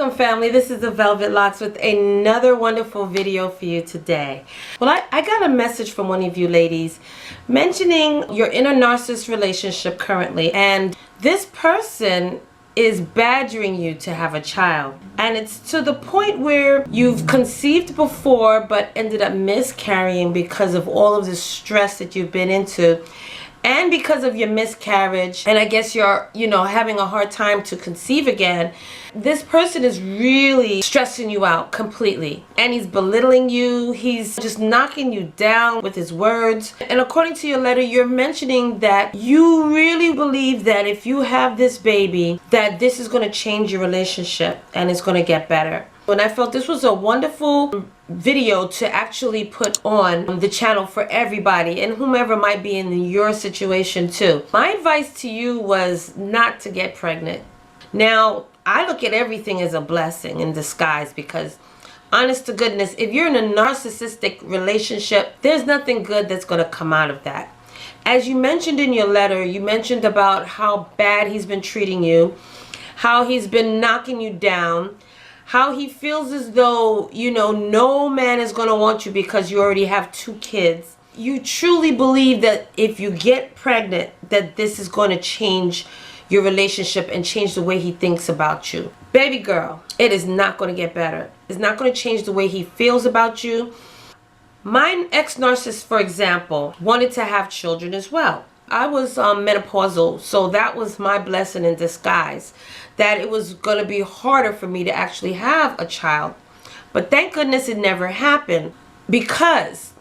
Welcome, family. This is the Velvet Locks with another wonderful video for you today. Well, I got a message from one of you ladies mentioning you're in a narcissist relationship currently, and this person is badgering you to have a child. And it's to the point where you've conceived before but ended up miscarrying because of all of the stress that you've been into. And because of your miscarriage, and I guess you're, having a hard time to conceive again, this person is really stressing you out completely. And he's belittling you. He's just knocking you down with his words. And according to your letter, you're mentioning that you really believe that if you have this baby, that this is going to change your relationship and it's going to get better. And I felt this was a wonderful video to actually put on the channel for everybody and whomever might be in your situation too. My advice to you was not to get pregnant. Now, I look at everything as a blessing in disguise because, honest to goodness, if you're in a narcissistic relationship, there's nothing good that's going to come out of that. As you mentioned in your letter, you mentioned about how bad he's been treating you, how he's been knocking you down, how he feels as though, no man is going to want you because you already have 2 kids. You truly believe that if you get pregnant, that this is going to change your relationship and change the way he thinks about you. Baby girl, it is not going to get better. It's not going to change the way he feels about you. My ex-narcissist, for example, wanted to have children as well. I was menopausal, so that was my blessing in disguise, that it was going to be harder for me to actually have a child. But thank goodness it never happened, because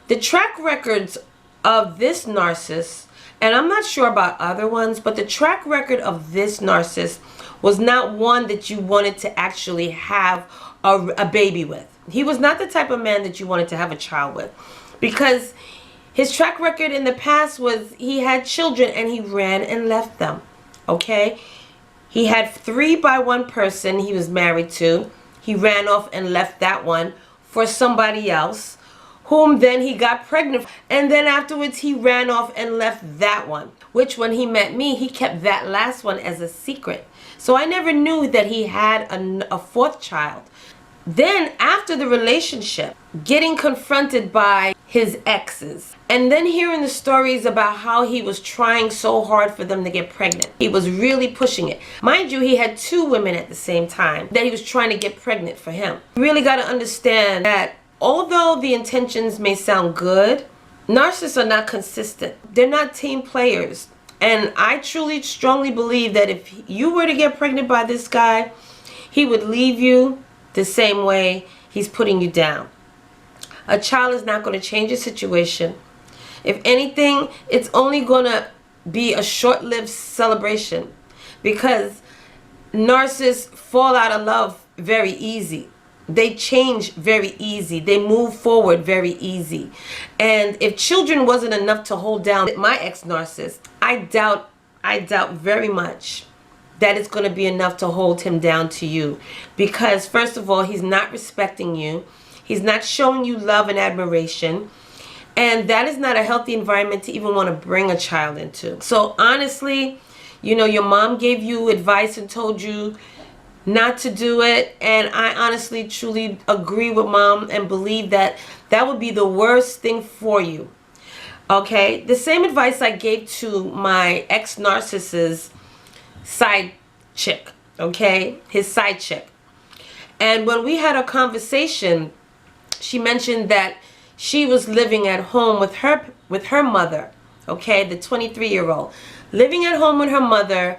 the track records of this narcissist, and I'm not sure about other ones, but the track record of this narcissist was not one that you wanted to actually have a baby with. He was not the type of man that you wanted to have a child with, because his track record in the past was he had children and he ran and left them. Okay? He had 3 by one person he was married to. He ran off and left that one for somebody else, whom then he got pregnant. And then afterwards he ran off and left that one, which when he met me, he kept that last one as a secret. So I never knew that he had a 4th child. Then after the relationship, getting confronted by his exes, and then hearing the stories about how he was trying so hard for them to get pregnant. He was really pushing it. Mind you, he had 2 women at the same time that he was trying to get pregnant for him. You really got to understand that although the intentions may sound good, narcissists are not consistent. They're not team players. And I truly, strongly believe that if you were to get pregnant by this guy, he would leave you the same way he's putting you down. A child is not going to change your situation. If anything, it's only going to be a short-lived celebration, because narcissists fall out of love very easy. They change very easy. They move forward very easy. And if children wasn't enough to hold down my ex-narcissist, I doubt very much that it's going to be enough to hold him down to you. Because first of all, he's not respecting you. He's not showing you love and admiration. And that is not a healthy environment to even want to bring a child into. So honestly, your mom gave you advice and told you not to do it. And I honestly, truly agree with mom and believe that that would be the worst thing for you. Okay? The same advice I gave to my ex-narcissist's side chick. Okay? His side chick. And when we had a conversation, she mentioned that she was living at home with her mother, okay, the 23-year-old, living at home with her mother,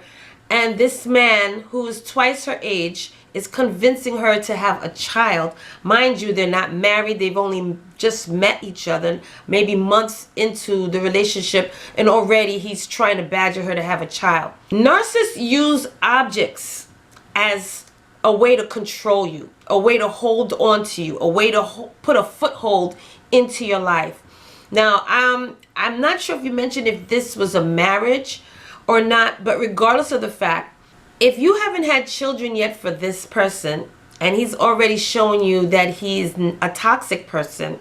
and this man who is twice her age is convincing her to have a child. Mind you, they're not married. They've only just met each other, maybe months into the relationship, and already he's trying to badger her to have a child. Narcissists use objects as a way to control you, a way to hold on to you, a way to put a foothold into your life. Now, I'm not sure if you mentioned if this was a marriage or not, but regardless of the fact, if you haven't had children yet for this person, and he's already showing you that he's a toxic person,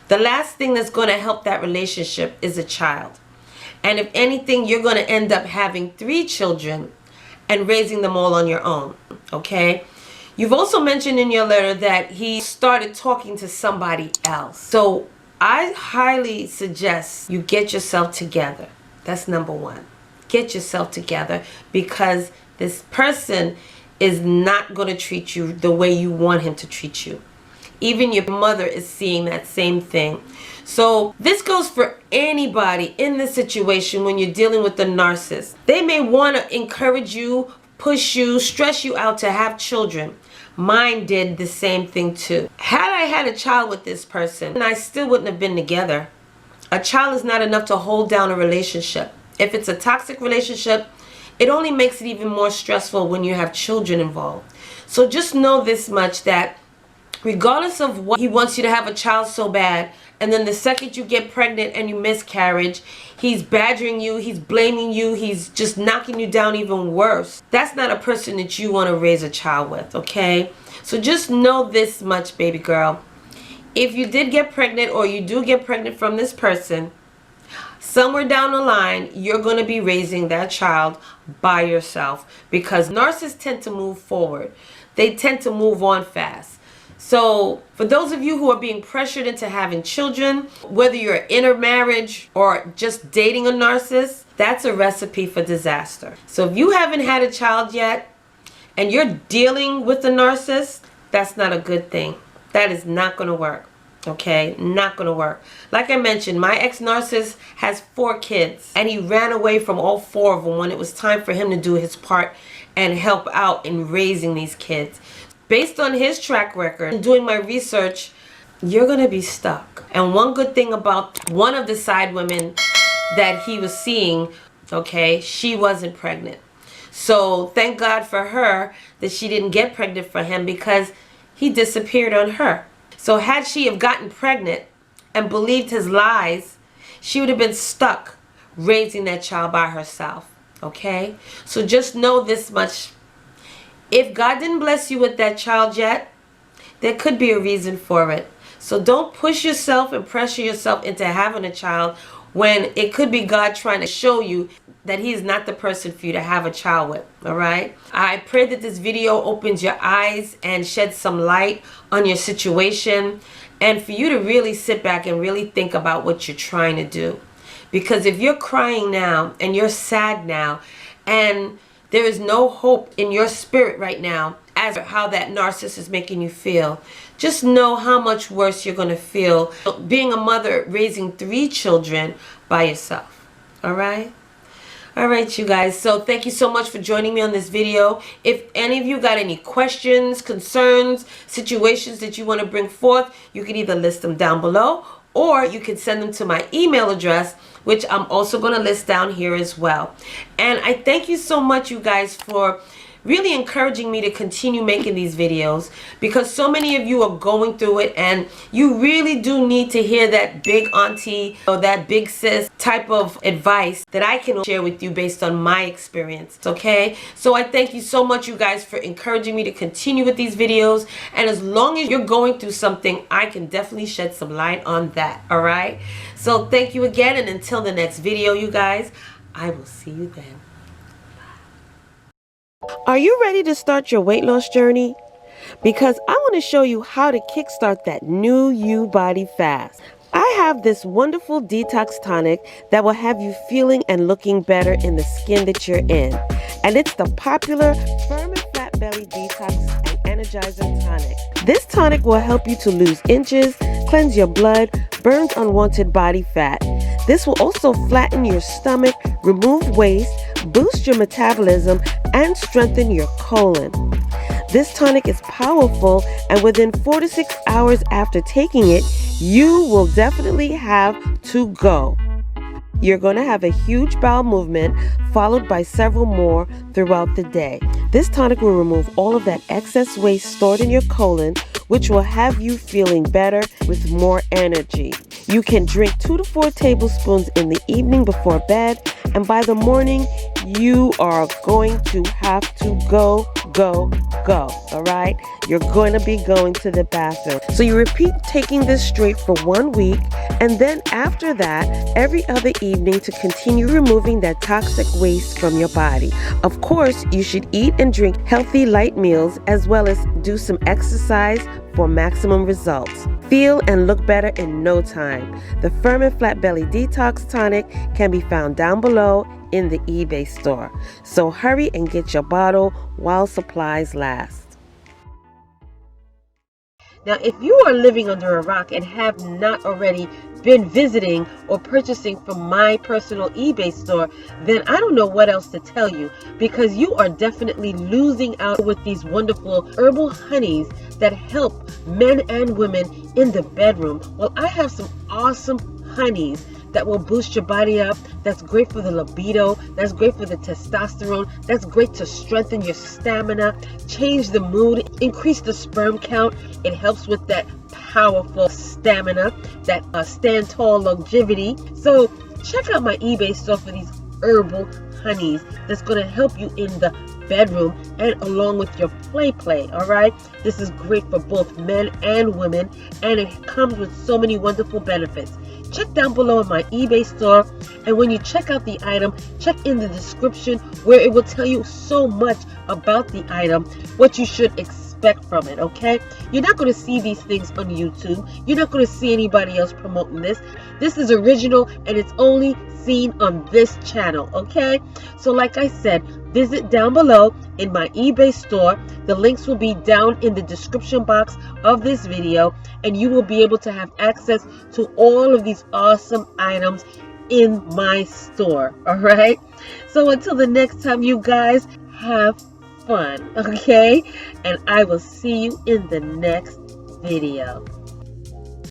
the last thing that's going to help that relationship is a child. And if anything, you're going to end up having 3 children and raising them all on your own, okay? You've also mentioned in your letter that he started talking to somebody else. So I highly suggest you get yourself together. That's number one. Get yourself together, because this person is not going to treat you the way you want him to treat you. Even your mother is seeing that same thing. So this goes for anybody in this situation when you're dealing with the narcissist. They may want to encourage you, push you, stress you out to have children. Mine did the same thing too. Had I had a child with this person, I still wouldn't have been together. A child is not enough to hold down a relationship. If it's a toxic relationship, it only makes it even more stressful when you have children involved. So just know this much, that regardless of what he wants you to have a child so bad, and then the second you get pregnant and you miscarriage, he's badgering you, he's blaming you, he's just knocking you down even worse. That's not a person that you want to raise a child with, okay? So just know this much, baby girl. If you did get pregnant, or you do get pregnant from this person, somewhere down the line, you're going to be raising that child by yourself, because narcissists tend to move forward. They tend to move on fast. So for those of you who are being pressured into having children, whether you're in a marriage or just dating a narcissist, that's a recipe for disaster. So if you haven't had a child yet and you're dealing with a narcissist, that's not a good thing. That is not going to work. Okay, not going to work. Like I mentioned, my ex-narcissist has 4 kids, and he ran away from all 4 of them when it was time for him to do his part and help out in raising these kids. Based on his track record and doing my research, you're going to be stuck. And one good thing about one of the side women that he was seeing, okay, she wasn't pregnant. So thank God for her that she didn't get pregnant for him, because he disappeared on her. So had she have gotten pregnant and believed his lies, she would have been stuck raising that child by herself. Okay? So just know this much. If God didn't bless you with that child yet, there could be a reason for it. So don't push yourself and pressure yourself into having a child when it could be God trying to show you that he is not the person for you to have a child with. All right? I pray that this video opens your eyes and sheds some light on your situation, and for you to really sit back and really think about what you're trying to do. Because if you're crying now and you're sad now, and there is no hope in your spirit right now as to how that narcissist is making you feel, just know how much worse you're going to feel being a mother raising 3 children by yourself. All right? All right, you guys. So thank you so much for joining me on this video. If any of you got any questions, concerns, situations that you want to bring forth, you can either list them down below, or you can send them to my email address, which I'm also going to list down here as well. And I thank you so much, you guys, for really encouraging me to continue making these videos, because so many of you are going through it, and you really do need to hear that big auntie or that big sis type of advice that I can share with you based on my experience. Okay? So I thank you so much, you guys, for encouraging me to continue with these videos. And as long as you're going through something, I can definitely shed some light on that. All right? So thank you again, and until the next video, you guys, I will see you then. Are you ready to start your weight loss journey? Because I want to show you how to kickstart that new you body fast. I have this wonderful detox tonic that will have you feeling and looking better in the skin that you're in. And it's the popular Firm and Flat Belly Detox and Energizer Tonic. This tonic will help you to lose inches, cleanse your blood, burn unwanted body fat. This will also flatten your stomach, remove waste, boost your metabolism, and strengthen your colon. This tonic is powerful, and within 4 to 6 hours after taking it, you will definitely have to go. You're going to have a huge bowel movement followed by several more throughout the day. This tonic will remove all of that excess waste stored in your colon, which will have you feeling better with more energy. You can drink 2 to 4 tablespoons in the evening before bed, and by the morning, you are going to have to go, go, all right? You're going to be going to the bathroom. So you repeat taking this straight for 1 week, and then after that, every other evening to continue removing that toxic waste from your body. Of course, you should eat and drink healthy light meals as well as do some exercise for maximum results. Feel and look better in no time. The Firm and Flat Belly Detox Tonic can be found down below in the eBay store. So hurry and get your bottle while supplies last. Now, if you are living under a rock and have not already been visiting or purchasing from my personal eBay store, then I don't know what else to tell you, because you are definitely losing out with these wonderful herbal honeys that help men and women in the bedroom. Well, I have some awesome honeys that will boost your body up. That's great for the libido. That's great for the testosterone. That's great to strengthen your stamina, change the mood, increase the sperm count. It helps with that powerful stamina, that stand tall longevity. So check out my eBay store for these herbal honeys that's going to help you in the bedroom and along with your play. All right, this is great for both men and women, and it comes with so many wonderful benefits. Check down below in my eBay store, and when you check out the item, check in the description where it will tell you so much about the item, what you should expect from it. Okay, you're not going to see these things on YouTube. You're not going to see anybody else promoting this. This is original, and it's only seen on this channel. Okay, so like I said, visit down below in my eBay store. The links will be down in the description box of this video, and you will be able to have access to all of these awesome items in my store. All right, so until the next time, you guys have fun, okay? And I will see you in the next video.